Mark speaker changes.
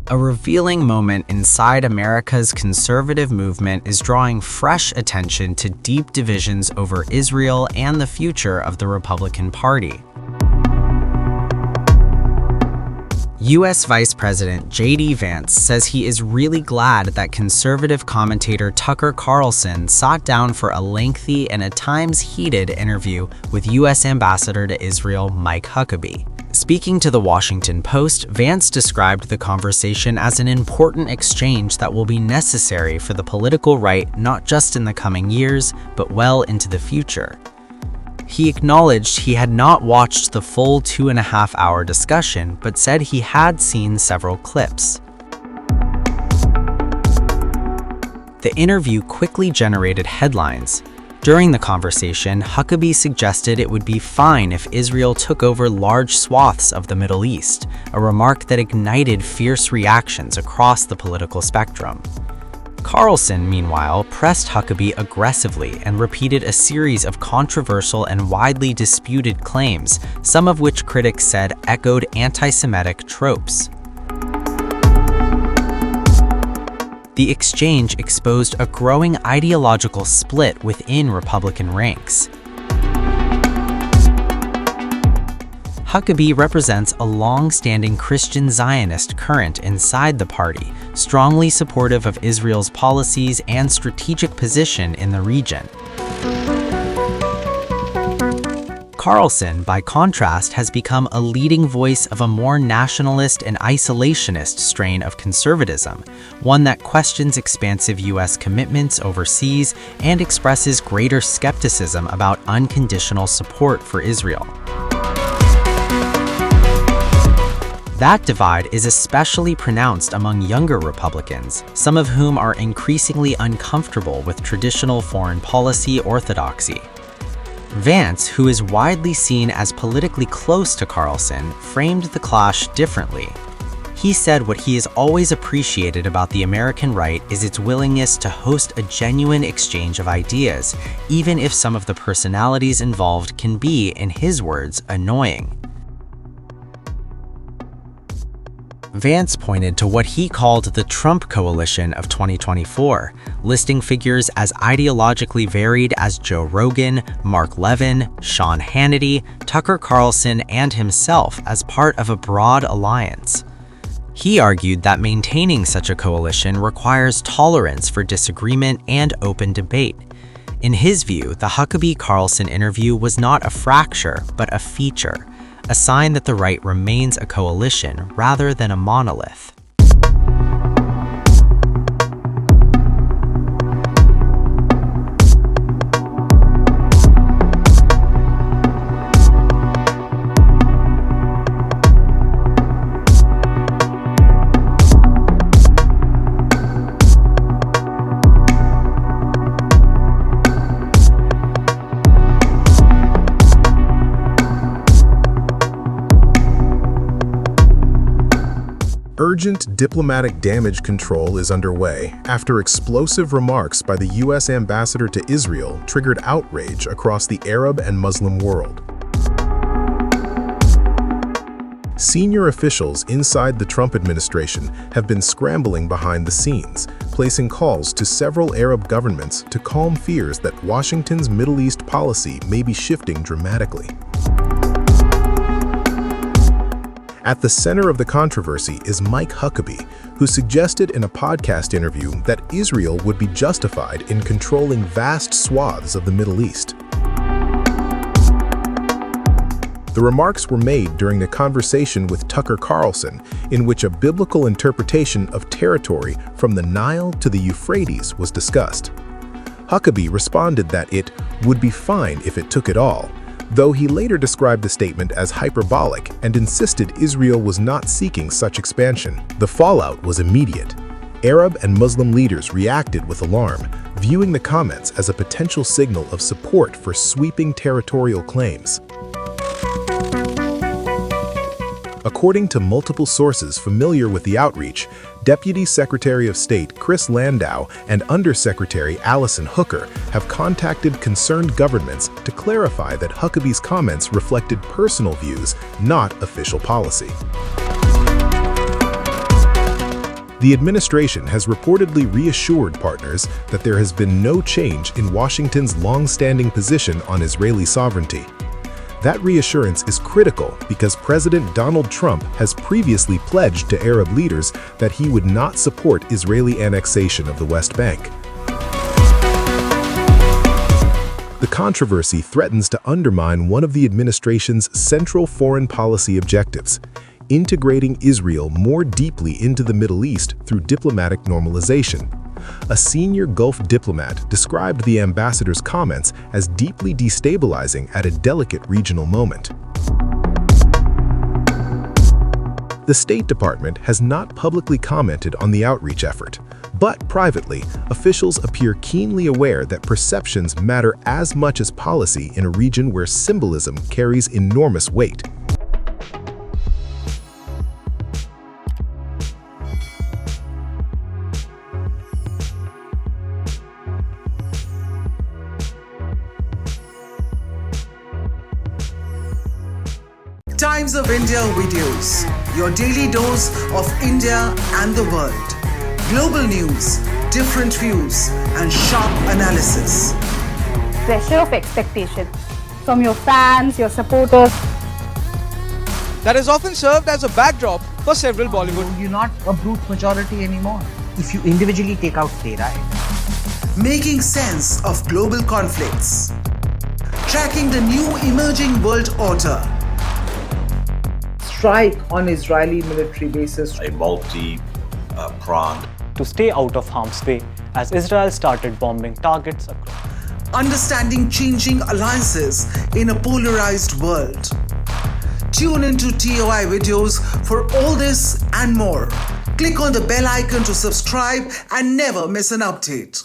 Speaker 1: A revealing moment inside America's conservative movement is drawing fresh attention to deep divisions over Israel and the future of the Republican Party. U.S. Vice President J.D. Vance says he is really glad that conservative commentator Tucker Carlson sat down for a lengthy and at times heated interview with U.S. Ambassador to Israel Mike Huckabee. Speaking to the Washington Post, Vance described the conversation as an important exchange that will be necessary for the political right not just in the coming years, but well into the future. He acknowledged he had not watched the full 2.5-hour discussion, but said he had seen several clips. The interview quickly generated headlines. During the conversation, Huckabee suggested it would be fine if Israel took over large swaths of the Middle East, a remark that ignited fierce reactions across the political spectrum. Carlson, meanwhile, pressed Huckabee aggressively and repeated a series of controversial and widely disputed claims, some of which critics said echoed anti-Semitic tropes. The exchange exposed a growing ideological split within Republican ranks. Huckabee represents a long-standing Christian Zionist current inside the party, strongly supportive of Israel's policies and strategic position in the region. Carlson, by contrast, has become a leading voice of a more nationalist and isolationist strain of conservatism, one that questions expansive U.S. commitments overseas and expresses greater skepticism about unconditional support for Israel. That divide is especially pronounced among younger Republicans, some of whom are increasingly uncomfortable with traditional foreign policy orthodoxy. Vance, who is widely seen as politically close to Carlson, framed the clash differently. He said what he has always appreciated about the American right is its willingness to host a genuine exchange of ideas, even if some of the personalities involved can be, in his words, annoying. Vance pointed to what he called the Trump coalition of 2024, listing figures as ideologically varied as Joe Rogan, Mark Levin, Sean Hannity, Tucker Carlson, and himself as part of a broad alliance. He argued that maintaining such a coalition requires tolerance for disagreement and open debate. In his view, the Huckabee-Carlson interview was not a fracture, but a feature, a sign that the right remains a coalition rather than a monolith.
Speaker 2: Urgent diplomatic damage control is underway after explosive remarks by the U.S. ambassador to Israel triggered outrage across the Arab and Muslim world. Senior officials inside the Trump administration have been scrambling behind the scenes, placing calls to several Arab governments to calm fears that Washington's Middle East policy may be shifting dramatically. At the center of the controversy is Mike Huckabee, who suggested in a podcast interview that Israel would be justified in controlling vast swaths of the Middle East. The remarks were made during a conversation with Tucker Carlson, in which a biblical interpretation of territory from the Nile to the Euphrates was discussed. Huckabee responded that it would be fine if it took it all, though he later described the statement as hyperbolic and insisted Israel was not seeking such expansion. The fallout was immediate. Arab and Muslim leaders reacted with alarm, viewing the comments as a potential signal of support for sweeping territorial claims. According to multiple sources familiar with the outreach, Deputy Secretary of State Chris Landau and Undersecretary Allison Hooker have contacted concerned governments to clarify that Huckabee's comments reflected personal views, not official policy. The administration has reportedly reassured partners that there has been no change in Washington's long-standing position on Israeli sovereignty. That reassurance is critical because President Donald Trump has previously pledged to Arab leaders that he would not support Israeli annexation of the West Bank. The controversy threatens to undermine one of the administration's central foreign policy objectives: integrating Israel more deeply into the Middle East through diplomatic normalization. A senior Gulf diplomat described the ambassador's comments as deeply destabilizing at a delicate regional moment. The State Department has not publicly commented on the outreach effort, but privately, officials appear keenly aware that perceptions matter as much as policy in a region where symbolism carries enormous weight.
Speaker 3: Times of India videos, your daily dose of India and the world. Global news, different views, and sharp analysis.
Speaker 4: Pressure of expectation from your fans, your supporters.
Speaker 5: That is often served as a backdrop for several Bollywood.
Speaker 6: You're not a brute majority anymore if you individually take out their right.
Speaker 3: Making sense of global conflicts. Tracking the new emerging world order.
Speaker 6: Strike on Israeli military bases.
Speaker 7: A multi-pronged.
Speaker 8: To stay out of harm's way as Israel started bombing targets across.
Speaker 3: Understanding changing alliances in a polarized world. Tune into TOI videos for all this and more. Click on the bell icon to subscribe and never miss an update.